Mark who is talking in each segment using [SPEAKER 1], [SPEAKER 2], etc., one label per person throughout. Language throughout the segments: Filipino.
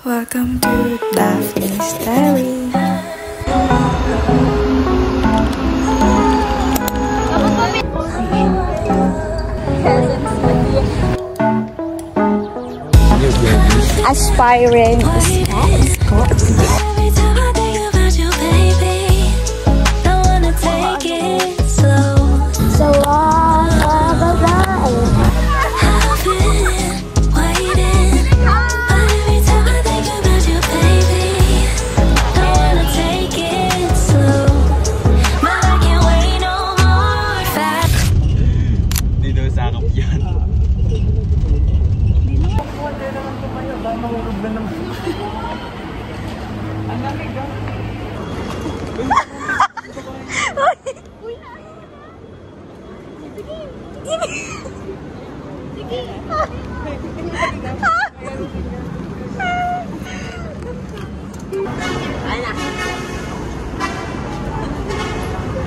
[SPEAKER 1] Welcome to Daphne's Diary.
[SPEAKER 2] Aspiring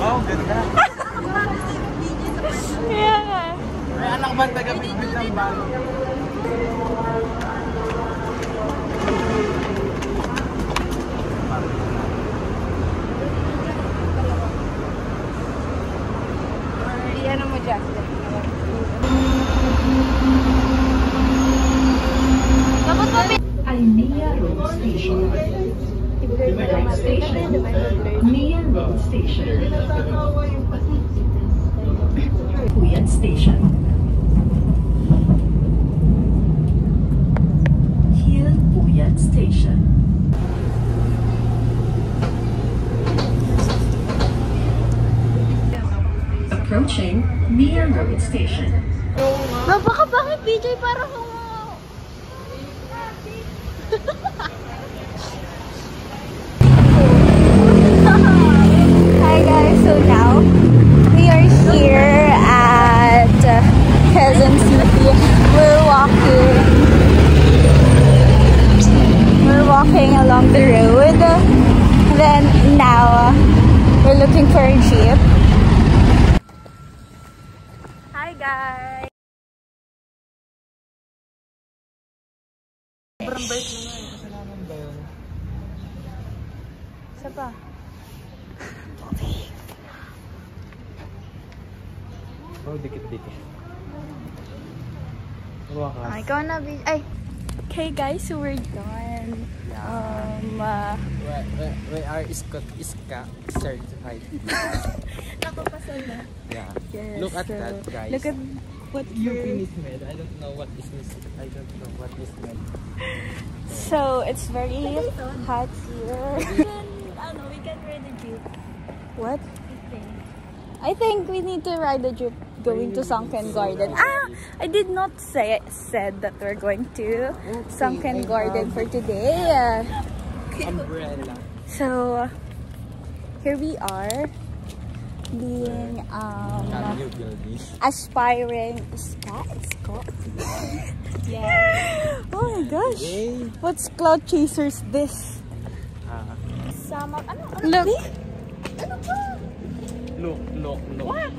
[SPEAKER 3] Wow, ganda.
[SPEAKER 2] Yeah.
[SPEAKER 3] May anak ba taga-bitbit ng bago?
[SPEAKER 2] Ano mo, Justin? Tapos
[SPEAKER 4] Almia Road Station. Almia Road Station. Puyat Station. Hill Puyat Station. Approaching Mia Road Station.
[SPEAKER 2] bakit BJ para kung Hi guys, so now we are here at Quezon City. We're walking along the road. Then now we're looking for a jeep. Hi guys.
[SPEAKER 3] Sobrang bait mo na eh. Kasalanan ba yun?
[SPEAKER 2] Isa pa.
[SPEAKER 3] Oh, dikit-dikit. Mawa ka.
[SPEAKER 2] Ikaw na, ay. Okay guys, so we're done.
[SPEAKER 3] We are Iska certified.
[SPEAKER 2] Nakapasal na.
[SPEAKER 3] Yeah.
[SPEAKER 2] Yes,
[SPEAKER 3] Look at that, guys.
[SPEAKER 2] Look at what
[SPEAKER 3] UP Mismed. I don't know what is Mismed. I don't know what is Mismed.
[SPEAKER 2] So it's very hot here.
[SPEAKER 5] We can ride the jeep.
[SPEAKER 2] What? I think we need to ride the jeep going to Sunken Garden. I did not said that we're going to Sunken Garden for today.
[SPEAKER 3] Umbrella.
[SPEAKER 2] So here we are being aspiring
[SPEAKER 5] Yeah.
[SPEAKER 2] Oh my gosh. What's Cloud Chasers this?
[SPEAKER 5] Sama,
[SPEAKER 2] Look.
[SPEAKER 3] Look.
[SPEAKER 5] What?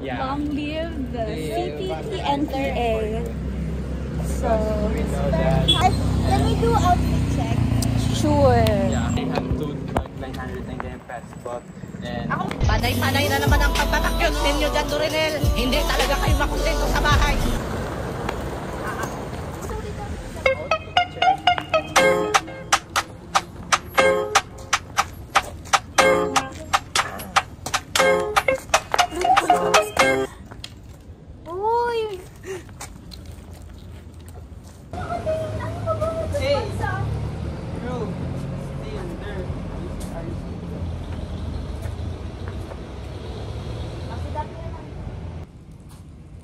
[SPEAKER 3] Yeah.
[SPEAKER 5] Long live the
[SPEAKER 2] CPT Enter A. So
[SPEAKER 3] We know that.
[SPEAKER 5] Can we do outfit check?
[SPEAKER 2] sure.
[SPEAKER 3] Yeah. I have to like 999 passport and
[SPEAKER 6] Panay-panay na naman ang pagtatakyot ninyo dyan, Dorinel. Hindi talaga kayo makontento sa bahay.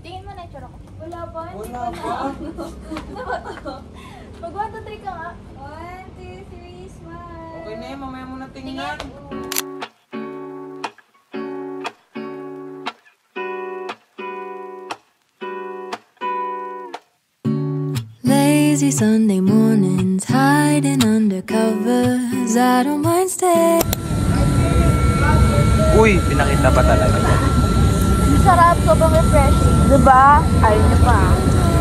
[SPEAKER 5] Tingin mo na yung tsura ko. Wala pa.
[SPEAKER 3] Wala pa.
[SPEAKER 5] Ano ba to? Pag 1, 2, 3 ka nga. 1, 2, 3, smile.
[SPEAKER 3] Okay na yun, mamaya mo na tingnan.
[SPEAKER 1] Lazy Sunday mornings, hiding under covers. I don't mind staying.
[SPEAKER 3] Uy, pinakita pa talaga.
[SPEAKER 2] Sarap, sobrang refreshing. Diba? Ayaw niyo pa.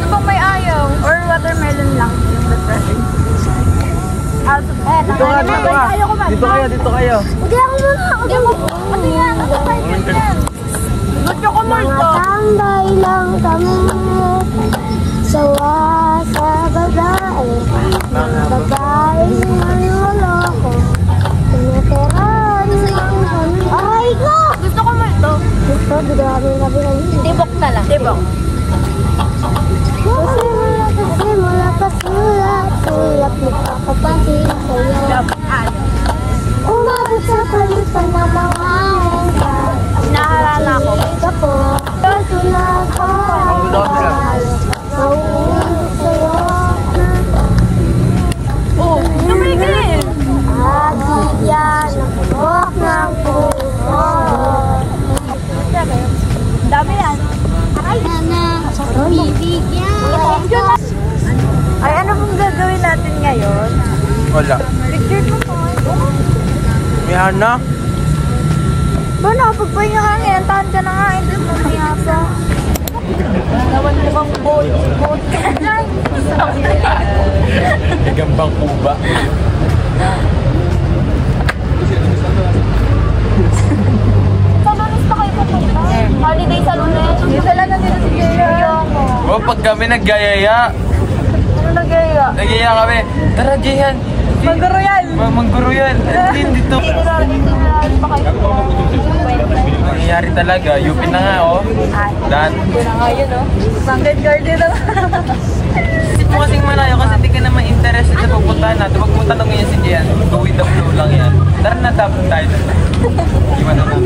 [SPEAKER 2] Ano bang may ayaw? Or watermelon lang yung refreshing?
[SPEAKER 3] Dito ka, dito ka. Dito kayo, dito kayo.
[SPEAKER 5] Hindi ako muna. Hindi ako. Ano yan? Ano yan? Gusto ko multo. Tambay lang kami sawa sa babae. Mga babae manuloko. Tinitiraan ng ay ko! Gusto ko multo. Gusto, bigyan kami ng
[SPEAKER 2] Tibok na lang. Tibok.
[SPEAKER 5] Simula pa sulat magpapapati sa'yo. Umabot sa palitan na mga engka.
[SPEAKER 2] Nahalala ko.
[SPEAKER 5] Ako, kaso na ako. Nauulit sa'yo na.
[SPEAKER 2] Oh, tumigil!
[SPEAKER 5] Agad yan ang buhok ng puso.
[SPEAKER 2] Dami yan.
[SPEAKER 5] Ay, na, bibigyan.
[SPEAKER 2] Ay, ano pong gagawin natin ngayon?
[SPEAKER 3] Wala.
[SPEAKER 2] Picture mo po.
[SPEAKER 3] May anak.
[SPEAKER 2] Ba, nakapagpahinga ka ngayon. Tahan ka na nga. Hindi mo mayasa. Nawan mo bang boat ka dyan?
[SPEAKER 3] Gambang kuba.
[SPEAKER 2] Saan gusto kayo pupunta? Holiday sa Lunes. Dito lang na dito si Jaya.
[SPEAKER 3] Oh, pag kami naggayaya.
[SPEAKER 2] Ano nagaya?
[SPEAKER 3] Nagaya kami. Tara, Jihan.
[SPEAKER 2] Mangguro yan.
[SPEAKER 3] Mangguro yan. Hindi dito. Nangyayari talaga. Yupin na nga, oh. Dan.
[SPEAKER 2] Ito na nga yun, oh. Sunken Garden na.
[SPEAKER 3] Isip mo kasing malayo kasi di ka naman interested sa pupuntahan natin. Huwag mo tanong ngayon si Jihan. Go with the flow lang yan. Tara na, tapos tayo. Iwan na na.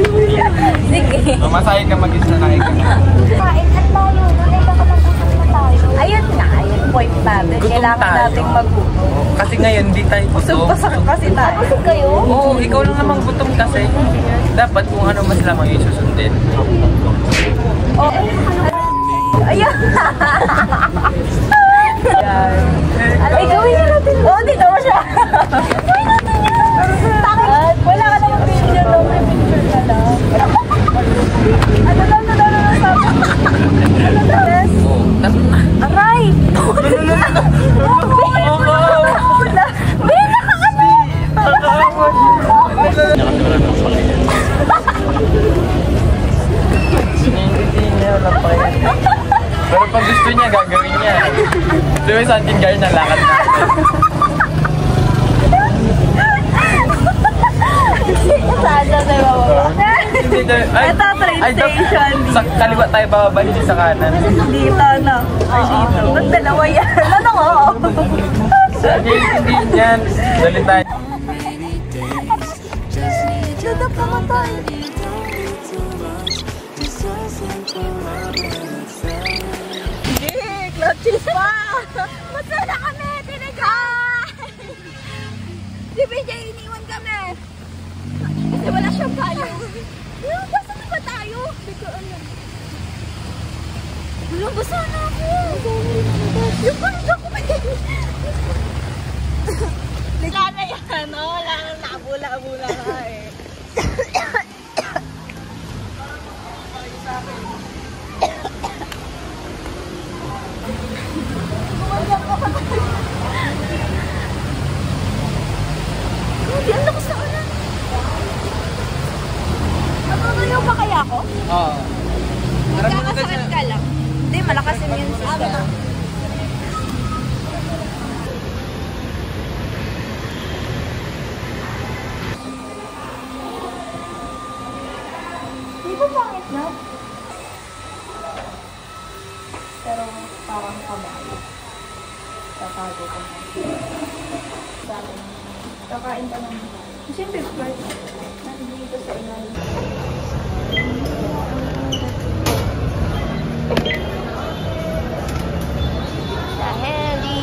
[SPEAKER 2] Sige.
[SPEAKER 3] Mamasaya ka mag-isa na ikaw.
[SPEAKER 5] Kain at tayo. Ay, baka magutom na tayo.
[SPEAKER 2] Ayun nga, ayun point natin.
[SPEAKER 3] Gutom
[SPEAKER 2] Kailangan
[SPEAKER 3] tayo.
[SPEAKER 2] nating maggutom.
[SPEAKER 3] Kasi ngayon, di tayo gutom.
[SPEAKER 2] Pasak kasi tayo.
[SPEAKER 5] Busog kayo?
[SPEAKER 3] Oo, ikaw lang naman gutom kasi. Dapat kung ano mas lamang yung susundin.
[SPEAKER 2] Oh. Ayun. Ay, gawin na natin. Oo, dito mo siya. Gawin natin yan. Takot. Wala ka naman picture, no? May picture ka lang. Ano daw, ano daw, ano daw? Ano daw? Yes.
[SPEAKER 3] Oo.
[SPEAKER 2] Aray! Bina ka ano?
[SPEAKER 3] Hindi niya wala pa yan. Pero pag gusto niya, gagawin niya. Ito yung Sunken Garden na lakad natin.
[SPEAKER 2] Saan na tayo bababa?
[SPEAKER 3] Hindi tayo.
[SPEAKER 2] Ito, train station.
[SPEAKER 3] Sa kaliwa tayo bababa, hindi sa kanan.
[SPEAKER 2] Dito, no? Or dito. Ba't dalawa yan? Ano ko?
[SPEAKER 3] Hindi yan. Dali tayo.
[SPEAKER 2] Dito pa nga tayo. Clutches pa! Masaya kami! Tinigay! Si BJ, iniwan kami! Kasi wala siyang kayo. Basta na ba tayo? Bigaan lang. Wala, basta na ako! Yung pangga ko ba yan? Wala na yan, no? Wala na nakabula-bula ka eh. Hindi, ang lakas na ulan. Matutulaw pa kaya ako?
[SPEAKER 3] Oo.
[SPEAKER 2] Magkakasakit ka lang. Hindi, malakas immune system. Hindi ba pangit na? Pero parang kamay. Tatago ko na. Kakain ka naman. Siyempre, Sprite. Nandito sa ilalim. Sa heli.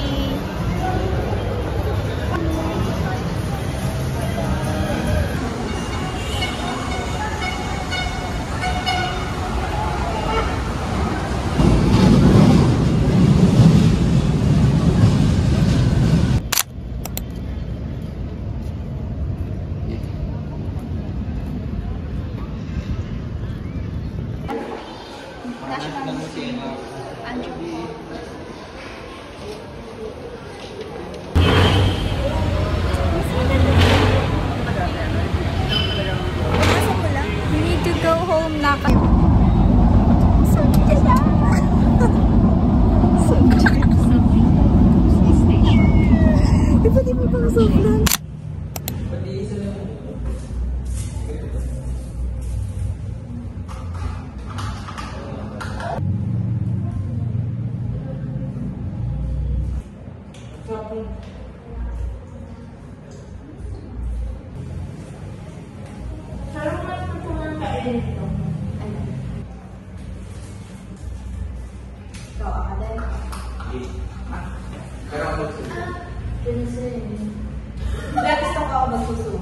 [SPEAKER 2] Hindi, gusto ko ako magsusubo.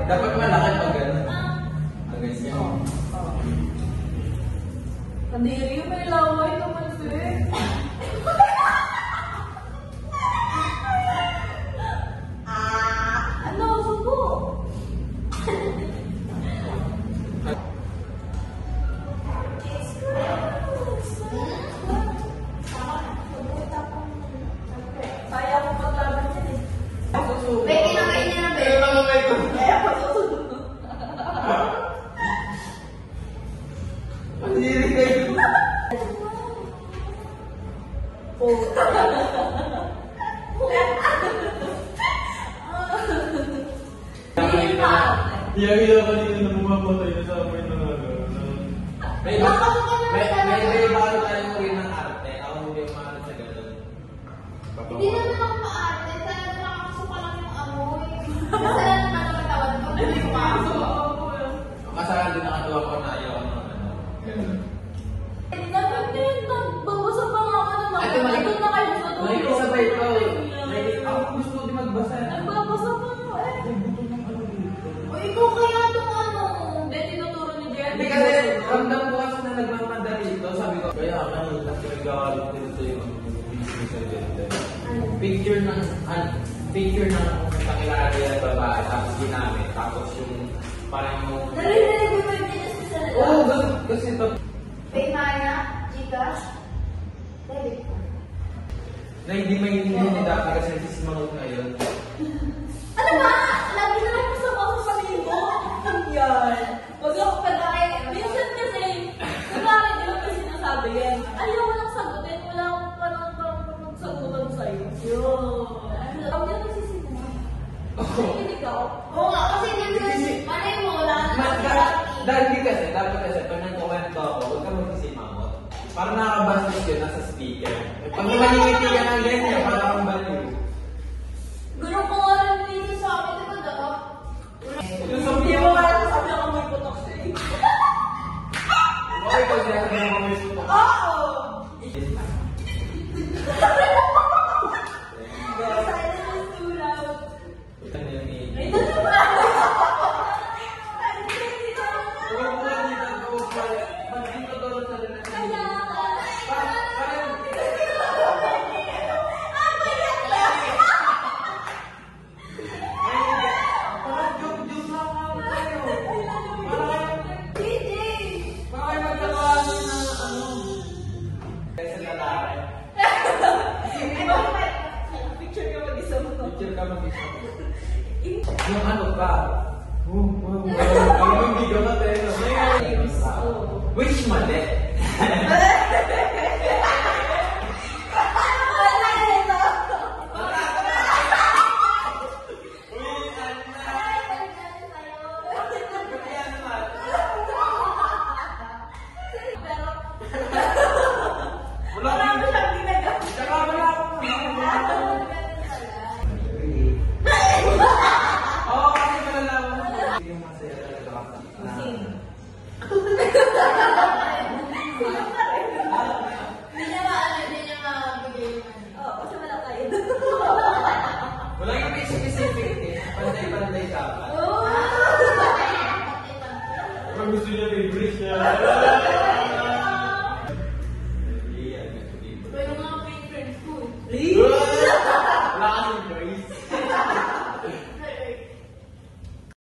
[SPEAKER 3] Dapat malaki pag gano'n. Agad siya.
[SPEAKER 2] Kadiri, may laway naman siya. Ano? Subo? Kaya ko maglaban siya eh.
[SPEAKER 5] May kinakain niya na, be.
[SPEAKER 2] Kaya ko susubo.
[SPEAKER 3] Pandiri kayo. Iya kanina na bumamatay na sa amoy ng ano. May iba tayong rin ng arte. Ako hindi umaarte sa gano'n.
[SPEAKER 5] Hindi naman ako maarte. Talaga nakakasuka lang yung amoy. Kasalanan naman ang tawad ko. Hindi ko makakasuka.
[SPEAKER 3] Kasalan din nakatawa ko na ayaw ano. Gano'n.
[SPEAKER 2] Dapat din, nagbabasa pa nga ako naman.
[SPEAKER 3] Ate,
[SPEAKER 2] Ito na kayo sa tulog.
[SPEAKER 3] nakikisabay ko. Ako gusto din magbasa.
[SPEAKER 2] Nagbabasa pa nga eh.
[SPEAKER 5] O ikaw kaya itong ano.
[SPEAKER 2] Hindi, tinuturo ni Jen.
[SPEAKER 3] Hindi kasi, ramdam ko kasi na nagmamadali ito. Sabi ko, kaya ako nagkagalit din ito yung business sa ganda. Picture ng kakilala nila babae, tapos ginamit, tapos yung parang yung...
[SPEAKER 5] Narinig ko yung Genius sa salita.
[SPEAKER 3] Oo, kasi ito.
[SPEAKER 5] Paymaya, Gcash, debit card.
[SPEAKER 3] Na hindi maintindihan ni Daphne kasi nagsisimangod ngayon.
[SPEAKER 2] Ano ba? Lagi na lang sa mga sasabihin mo. Yan. Huwag ako pagkain. Minsan kasi, kunwari, di ba may sinasabi yan? Ayaw ko lang sagutin. Wala akong parang magsagutan sa'yo. Yun. Huwag yan nagsisimang. Nakikinig ako.
[SPEAKER 5] Oo nga, kasi minsan, malay mo, wala ka na
[SPEAKER 3] Dahil kasi, dapat kasi, pag nagkukwento ako, huwag ka magsisimangod. Parang nakabastos yun, nasa speaker. Pag maningiti ka ng ganyan, parang akong baliw.
[SPEAKER 5] Gulo ko nga rin dito sa akin, di ba dapat?
[SPEAKER 3] Yung
[SPEAKER 2] Hindi
[SPEAKER 3] sabihin
[SPEAKER 2] mo
[SPEAKER 3] mo,
[SPEAKER 2] wala na sabi ako may putok siya eh.
[SPEAKER 3] okay, pag sinasabi mo may suto.
[SPEAKER 2] Oo!
[SPEAKER 3] Yung ano ba? Hindi ka mateno. Which mali? Wala yung may specific eh. Panday-panday dapat. Parang gusto niya favorite siya.